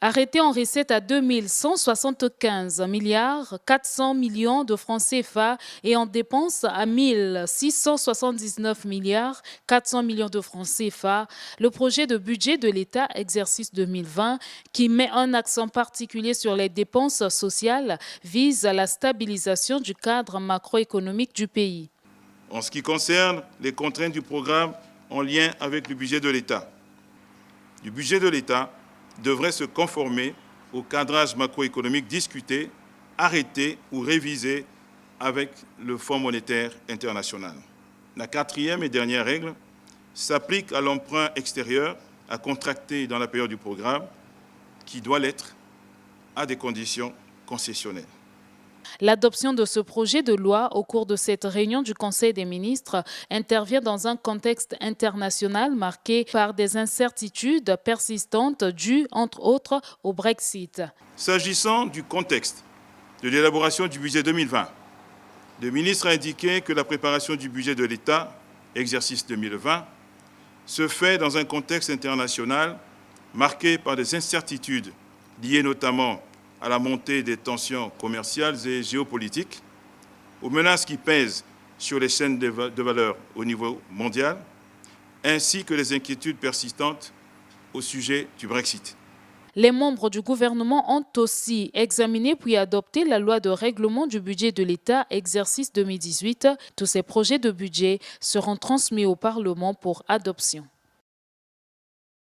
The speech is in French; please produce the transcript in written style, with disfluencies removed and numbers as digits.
Arrêté en recette à 2175 milliards 400 millions de francs CFA et en dépenses à 1679 milliards 400 millions de francs CFA, le projet de budget de l'État exercice 2020, qui met un accent particulier sur les dépenses sociales, vise à la stabilisation du cadre macroéconomique du pays. En ce qui concerne les contraintes du programme en lien avec le budget de l'État, le budget de l'État devrait se conformer au cadrage macroéconomique discuté, arrêté ou révisé avec le Fonds monétaire international. La quatrième et dernière règle s'applique à l'emprunt extérieur à contracter dans la période du programme, qui doit l'être à des conditions concessionnelles. L'adoption de ce projet de loi au cours de cette réunion du Conseil des ministres intervient dans un contexte international marqué par des incertitudes persistantes dues, entre autres, au Brexit. S'agissant du contexte de l'élaboration du budget 2020, le ministre a indiqué que la préparation du budget de l'État, exercice 2020, se fait dans un contexte international marqué par des incertitudes liées notamment à la montée des tensions commerciales et géopolitiques, aux menaces qui pèsent sur les chaînes de valeur au niveau mondial, ainsi que les inquiétudes persistantes au sujet du Brexit. Les membres du gouvernement ont aussi examiné puis adopté la loi de règlement du budget de l'État, exercice 2018. Tous ces projets de budget seront transmis au Parlement pour adoption.